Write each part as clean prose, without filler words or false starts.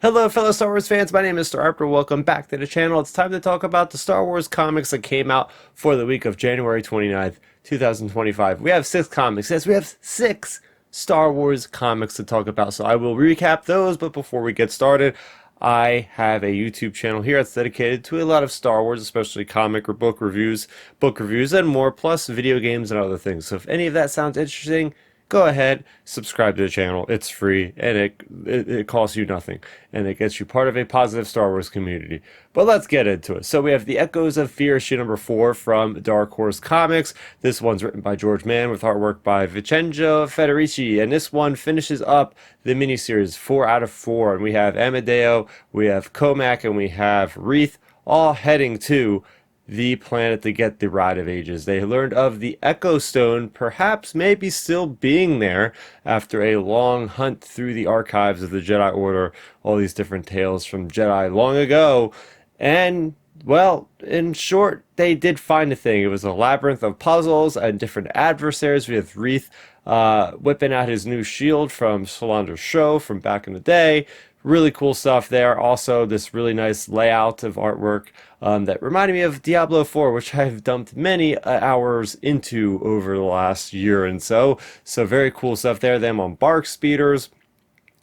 Hello, fellow Star Wars fans. My name is Starrapter. Welcome back to the channel. It's time to talk about the Star Wars comics that came out for the week of January 29th, 2025. We have six comics. Yes, we have six Star Wars comics to talk about. So I will recap those. But before we get started, I have a YouTube channel here that's dedicated to a lot of Star Wars, especially comic or book reviews, and more, plus video games and other things. So if any of that sounds interesting, go ahead, subscribe to the channel. It's free and it costs you nothing, and it gets you part of a positive Star Wars community. But let's get into it. So we have the Echoes of Fear issue number 4 from Dark Horse Comics. This one's written by George Mann with artwork by Vincenzo Federici, and this one finishes up the miniseries 4 out of 4. And we have Amadeo, we have Comac, and we have Wreath, all heading to the planet to get the Ride of Ages. They learned of the Echo Stone, perhaps maybe still being there after a long hunt through the archives of the Jedi Order, all these different tales from Jedi long ago. And, well, in short, they did find a thing. It was a labyrinth of puzzles and different adversaries. We have Wreath whipping out his new shield from Solander's show from back in the day. Really cool stuff there. Also, this really nice layout of artwork that reminded me of Diablo 4, which I've dumped many hours into over the last year and so. So very cool stuff there. Them on bark speeders.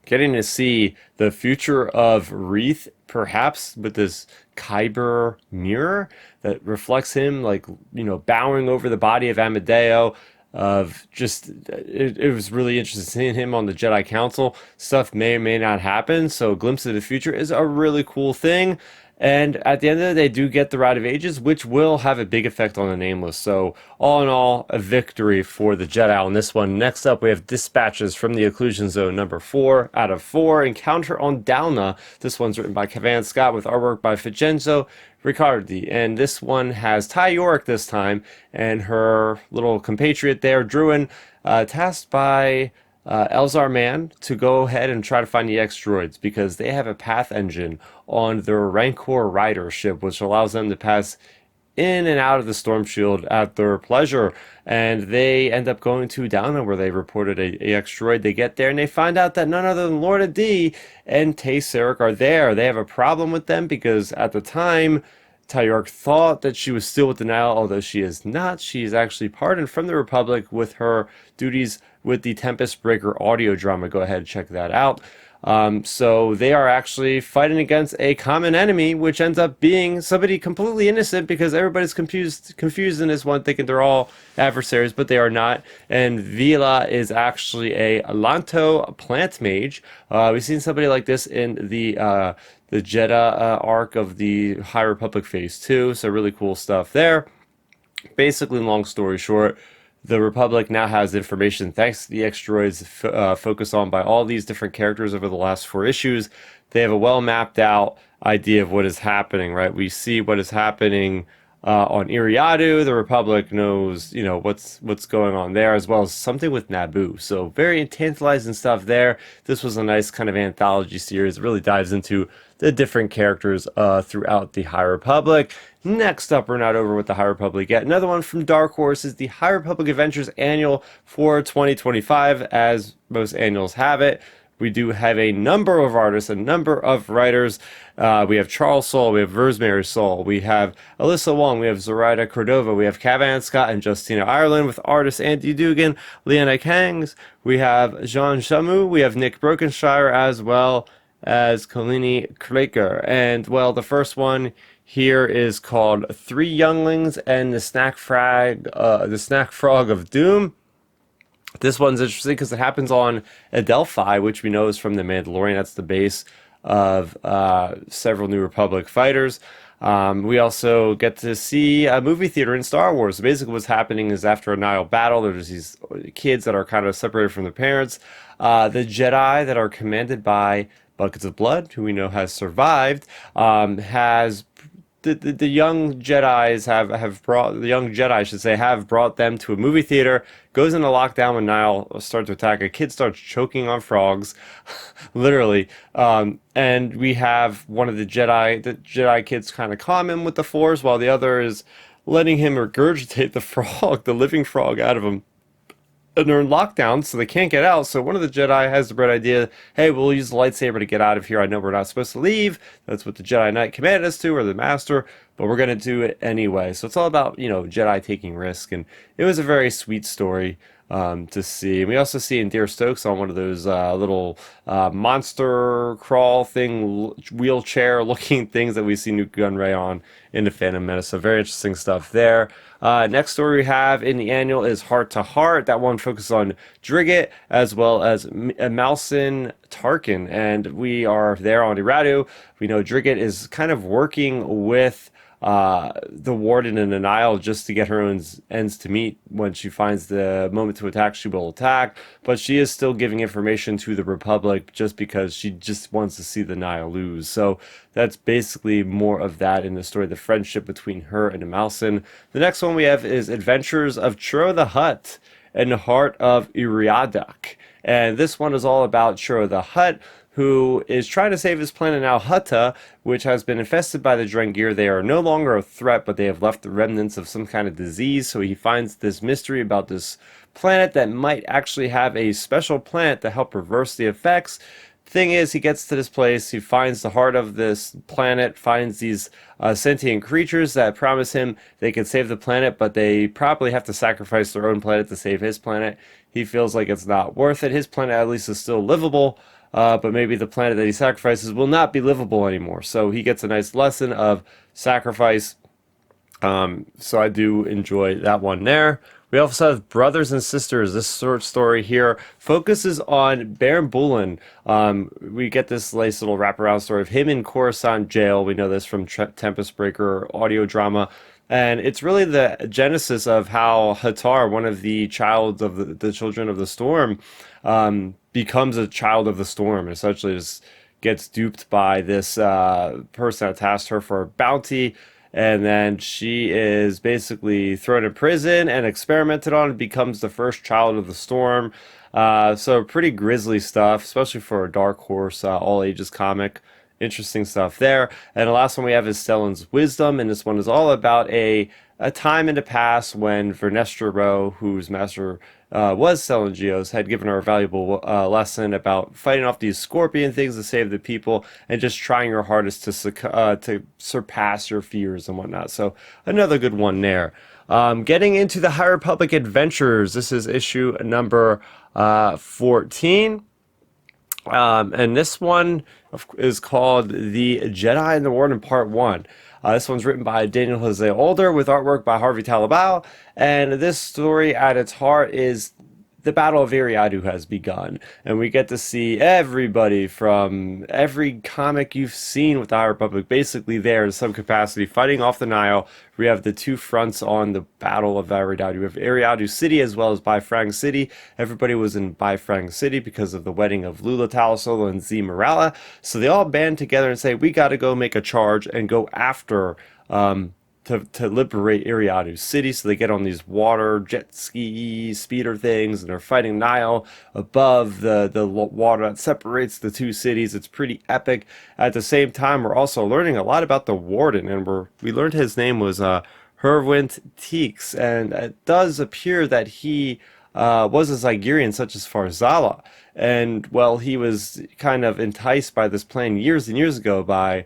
Getting to see the future of Wreath, perhaps with this Kyber mirror that reflects him, like, bowing over the body of Amadeo. It was really interesting seeing him on the Jedi Council. Stuff may or may not happen, so a glimpse of the future is a really cool thing. And at the end of the day, they do get the Rite of Ages, which will have a big effect on the Nameless. So all in all, a victory for the Jedi on this one. Next up, we have Dispatches from the Occlusion Zone, number 4 out of 4. Encounter on Dalna. This one's written by Cavan Scott with artwork by Vincenzo Riccardi. And this one has Ty York this time, and her little compatriot there, Druin, tasked by Elzar Mann to go ahead and try to find the X-Droids, because they have a path engine on their Rancor Rider ship, which allows them to pass in and out of the Storm Shield at their pleasure. And they end up going to Downa, where they reported a X-Droid. They get there and they find out that none other than Lorna D and Tay Sarek are there. They have a problem with them because at the time, Tyark thought that she was still with the Nile, although she is not. She is actually pardoned from the Republic with her duties with the Tempest Breaker audio drama. Go ahead and check that out. So they are actually fighting against a common enemy, which ends up being somebody completely innocent, because everybody's confused in this one, thinking they're all adversaries, but they are not. And Vila is actually a Lanto plant mage. We've seen somebody like this in the Jedha arc of the High Republic Phase 2, so really cool stuff there. Basically, long story short, the Republic now has information, thanks to the X-Droids focused on by all these different characters over the last 4 issues. They have a well mapped out idea of what is happening, right? We see what is happening on Iriadu. The Republic knows, what's going on there, as well as something with Naboo. So very tantalizing stuff there. This was a nice kind of anthology series. It really dives into the different characters throughout the High Republic. Next up, we're not over with the High Republic yet. Another one from Dark Horse is the High Republic Adventures Annual for 2025, as most annuals have it. We do have a number of artists, a number of writers. We have Charles Soule, we have Rosemary Soule, we have Alyssa Wong, we have Zoraida Cordova, we have Cavan Scott and Justina Ireland with artists Andy Dugan, Leanna Kangs. We have Jean Chamu, we have Nick Brokenshire, as well as Colini Kraker. And, well, the first one here is called Three Younglings and the Snack Frog of Doom. This one's interesting because it happens on Adelphi, which we know is from The Mandalorian. That's the base of several New Republic fighters. We also get to see a movie theater in Star Wars. So basically what's happening is, after a Nile battle, there's these kids that are kind of separated from their parents. The Jedi that are commanded by Buckets of Blood, who we know has survived, has the young Jedis have brought, the young Jedi, I should say, have brought them to a movie theater. Goes into lockdown when Nile starts to attack. A kid starts choking on frogs, literally. And we have one of the Jedi kids kind of calm him with the Force, while the other is letting him regurgitate the frog, the living frog, out of him. and they're in lockdown, so they can't get out. So one of the Jedi has the bright idea, hey, we'll use the lightsaber to get out of here. I know we're not supposed to leave. That's what the Jedi Knight commanded us to, or the Master, but we're going to do it anyway. So it's all about, Jedi taking risk. And it was a very sweet story to see. And we also see in Deer Stokes on one of those little monster crawl thing, wheelchair looking things that we see Nuke Gunray on in the Phantom Menace. So very interesting stuff there. Next story we have in the annual is Heart to Heart. That one focuses on Drigget as well as Malson Tarkin. And we are there on Iradu. We know Drigget is kind of working with the warden in the Nile just to get her own ends to meet. When she finds the moment to attack, she will attack. But she is still giving information to the Republic just because she just wants to see the Nile lose. So that's basically more of that in the story, the friendship between her and Malson. The next one we have is Adventures of Churro the Hutt and the Heart of Iriadak. And this one is all about Churro the Hutt, who is trying to save his planet now, Hutta, which has been infested by the Drengir. They are no longer a threat, but they have left the remnants of some kind of disease. So he finds this mystery about this planet that might actually have a special plant to help reverse the effects. Thing is, he gets to this place, he finds the heart of this planet, finds these sentient creatures that promise him they can save the planet, but they probably have to sacrifice their own planet to save his planet. He feels like it's not worth it. His planet at least is still livable, but maybe the planet that he sacrifices will not be livable anymore. So he gets a nice lesson of sacrifice. So I do enjoy that one there. We also have Brothers and Sisters. This short story here focuses on Baron Bullen. We get this nice little wraparound story of him in Coruscant jail. We know this from Tempest Breaker audio drama. And it's really the genesis of how Hatar, one of the the children of the storm, becomes a child of the storm, and essentially just gets duped by this person that tasked her for a bounty. And then she is basically thrown in prison and experimented on and becomes the first child of the storm. So pretty grisly stuff, especially for a Dark Horse all ages comic. Interesting stuff there. And the last one we have is Stellan's Wisdom, and this one is all about a time in the past when Vernestra Rowe, whose master was Stellan Gios, had given her a valuable lesson about fighting off these scorpion things to save the people and just trying your hardest to surpass your fears and whatnot. So another good one there. Getting into the High Republic Adventures. This is issue number 14. And this one is called The Jedi and the Warden Part 1. This one's written by Daniel Jose Older with artwork by Harvey Talabau. And this story at its heart is the Battle of Eriadu has begun. And we get to see everybody from every comic you've seen with the High Republic basically there in some capacity fighting off the Nile. We have the two fronts on the Battle of Eriadu. We have Eriadu City as well as Bifrang City. Everybody was in Bifrang City because of the wedding of Lula Talasolo and Z Morala. So they all band together and say, we got to go make a charge and go after to liberate Eriadu City. So they get on these water jet ski speeder things and they're fighting Nile above the water that separates the two cities. It's pretty epic. At the same time, we're also learning a lot about the Warden, and we learned his name was Herwint Teeks, and it does appear that he was a Zygerian such as Farzala. And, well, he was kind of enticed by this plan years and years ago by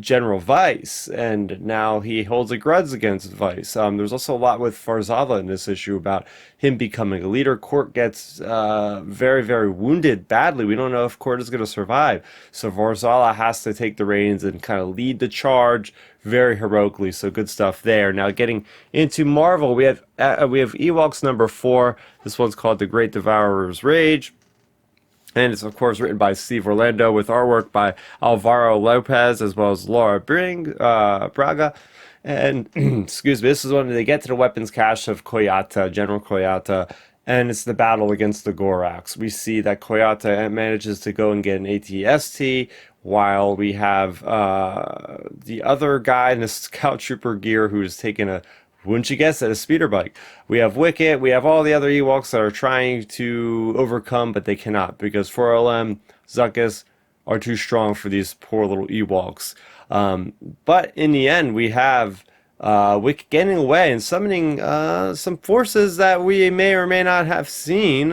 General Weiss, and now he holds a grudge against Weiss. There's also a lot with Farzala in this issue about him becoming a leader. Court gets very, very wounded badly. We don't know if Court is going to survive. So Farzala has to take the reins and kind of lead the charge very heroically. So good stuff there. Now getting into Marvel, we have Ewoks number 4. This one's called The Great Devourer's Rage. And it's, of course, written by Steve Orlando with artwork by Alvaro Lopez as well as Laura Braga. And, excuse me, this is when they get to the weapons cache of Koyata, General Koyata, and it's the battle against the Goraks. We see that Koyata manages to go and get an AT-ST, while we have the other guy in the Scout Trooper gear who's taken a, wouldn't you guess, at a speeder bike. We have Wicket, we have all the other Ewoks that are trying to overcome, but they cannot, because 4LM, Zuckuss are too strong for these poor little Ewoks. But in the end, we have Wick getting away and summoning some forces that we may or may not have seen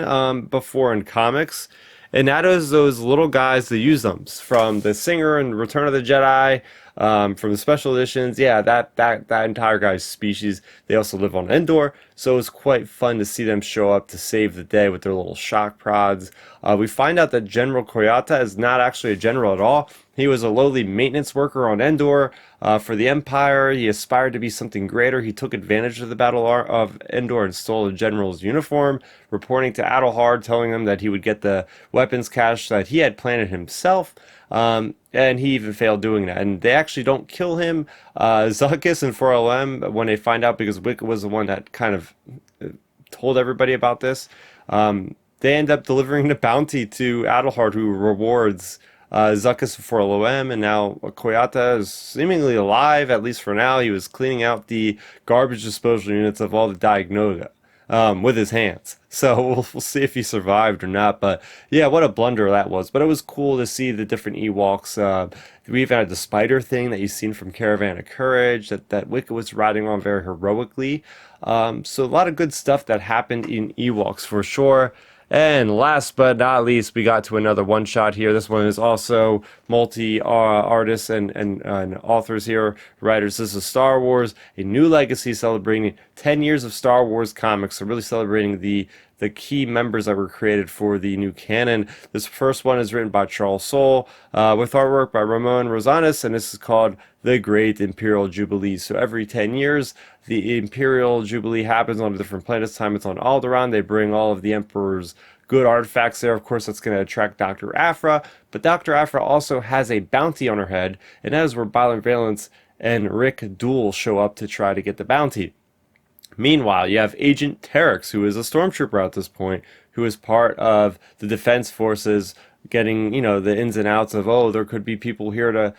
before in comics. And that is those little guys, the Uzums, from the Singer and Return of the Jedi, from the special editions. Yeah, that entire guy's species. They also live on Endor, so it's quite fun to see them show up to save the day with their little shock prods. We find out that General Koyata is not actually a general at all. He was a lowly maintenance worker on Endor for the Empire. He aspired to be something greater. He took advantage of the Battle of Endor and stole a general's uniform, reporting to Adelhard, telling him that he would get the weapons cache that he had planted himself. And he even failed doing that. And they actually don't kill him. Zuckuss and 4LM, when they find out, because Wick was the one that kind of told everybody about this, they end up delivering the bounty to Adelhard, who rewards Zuckuss for 4LM, and now Koyata is seemingly alive, at least for now. He was cleaning out the garbage disposal units of all the Diagnoga with his hands. So we'll see if he survived or not. But yeah, what a blunder that was. But it was cool to see the different Ewoks. We even had the spider thing that you've seen from Caravan of Courage that Wicket was riding on very heroically. So a lot of good stuff that happened in Ewoks for sure. And last but not least, we got to another one shot here. This one is also multi artists and authors here, writers. This is Star Wars, a new legacy celebrating 10 years of Star Wars comics. So really celebrating the key members that were created for the new canon. This first one is written by Charles Soule, with artwork by Ramon Rosales, and this is called The Great Imperial Jubilee. So every 10 years, the Imperial Jubilee happens on a different planet. This time it's on Alderaan. They bring all of the Emperor's good artifacts there. Of course, that's going to attract Dr. Aphra, but Dr. Aphra also has a bounty on her head, and that is where Violent Valence and Rick Duel show up to try to get the bounty. Meanwhile, you have Agent Terex, who is a stormtrooper at this point, who is part of the defense forces, getting, the ins and outs of, oh, there could be people here to,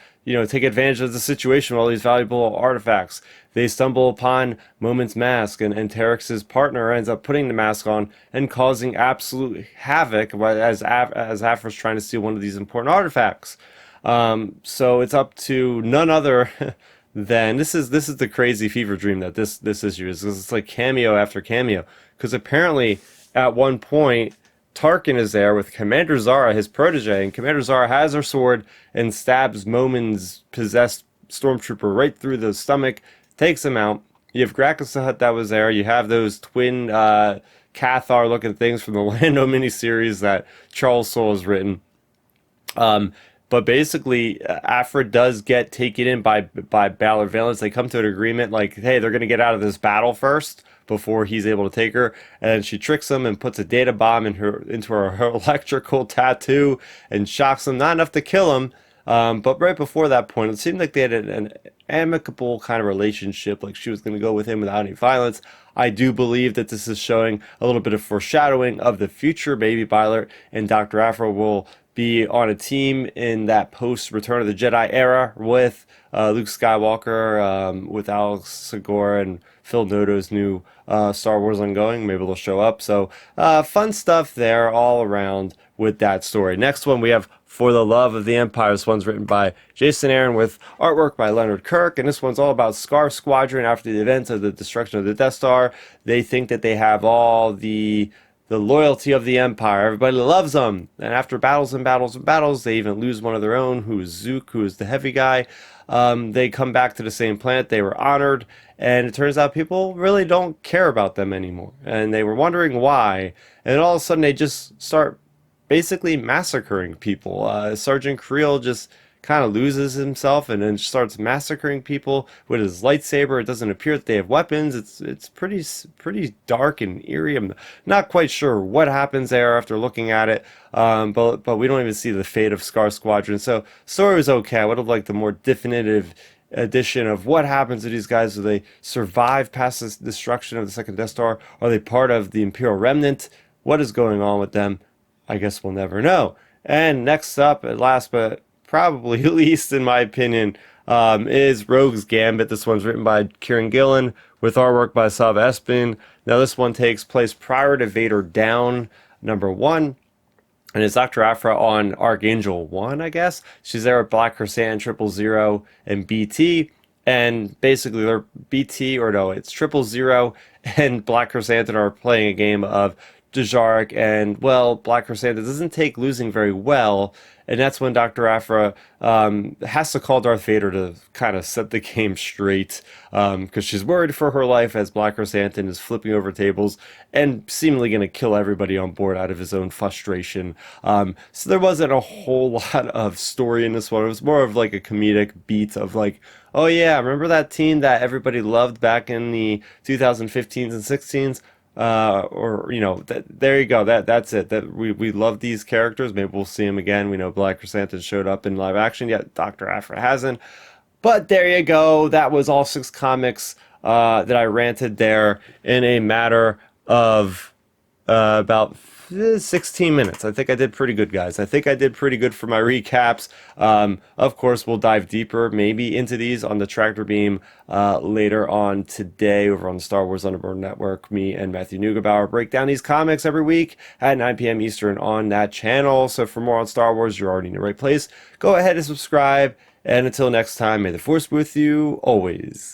take advantage of the situation with all these valuable artifacts. They stumble upon Moment's mask, and Terex's partner ends up putting the mask on and causing absolute havoc as Aphra's trying to steal one of these important artifacts. So it's up to none other then this is the crazy fever dream that this issue is, because it's like cameo after cameo. Because apparently at one point Tarkin is there with Commander Zara, his protege, and Commander Zara has her sword and stabs Momin's possessed stormtrooper right through the stomach, takes him out. You have Gracchus the Hutt that was there. You have those twin Cathar looking things from the Lando miniseries that Charles Soule has written. But basically, Aphra does get taken in by Ballard Valence. They come to an agreement, like, hey, they're going to get out of this battle first before he's able to take her. And then she tricks him and puts a data bomb into her electrical tattoo and shocks him. Not enough to kill him, but right before that point, it seemed like they had an amicable kind of relationship, like she was going to go with him without any violence. I do believe that this is showing a little bit of foreshadowing of the future. Baby Violet and Dr. Aphra will be on a team in that post Return of the Jedi era with Luke Skywalker, with Alex Segura and Phil Noto's new Star Wars ongoing. Maybe they'll show up. So fun stuff there all around with that story. Next one we have For the Love of the Empire. This one's written by Jason Aaron with artwork by Leonard Kirk, and this one's all about Scar Squadron after the events of the destruction of the Death Star. They think that they have all the loyalty of the Empire. Everybody loves them. And after battles and battles and battles, they even lose one of their own, who is Zook, who is the heavy guy. They come back to the same planet. They were honored. And it turns out people really don't care about them anymore. And they were wondering why. And all of a sudden, they just start basically massacring people. Sergeant Creel just kind of loses himself and then starts massacring people with his lightsaber. It doesn't appear that they have weapons. It's pretty dark and eerie. I'm not quite sure what happens there after looking at it, but we don't even see the fate of Scar Squadron. So story was okay. I would have liked the more definitive edition of what happens to these guys. Do they survive past the destruction of the second Death Star? Are they part of the Imperial Remnant? What is going on with them? I guess we'll never know. And next up, at last but probably least, in my opinion, is Rogue's Gambit. This one's written by Kieran Gillen with artwork by Sav Espin. Now, this one takes place prior to Vader Down #1, and it's Dr. Aphra on Archangel 1, I guess. She's there with Black Chrysanthemum, 000, and BT. and basically they're BT, or no, it's Triple Zero and Black Chrysanthemum are playing a game of Dejarik, and well, Black Chrysanthemum doesn't take losing very well, and that's when Dr. Aphra has to call Darth Vader to kind of set the game straight, because she's worried for her life as Black Chrysanthemum is flipping over tables and seemingly going to kill everybody on board out of his own frustration. So there wasn't a whole lot of story in this one. It was more of like a comedic beat of like, oh yeah, remember that team that everybody loved back in the 2015s and 16s? Or there you go. That's it. That we love these characters. Maybe we'll see them again. We know Black Chrysanthemum showed up in live action, yet Dr. Aphra hasn't. But there you go. That was all 6 comics that I ranted there in a matter of about 16 minutes. I think I did pretty good, guys. I think I did pretty good for my recaps. Of course, we'll dive deeper maybe into these on the Tractor Beam later on today over on the Star Wars Underworld Network. Me and Matthew Neugebauer break down these comics every week at 9 p.m. Eastern on that channel. So for more on Star Wars, you're already in the right place. Go ahead and subscribe. And until next time, may the Force be with you always.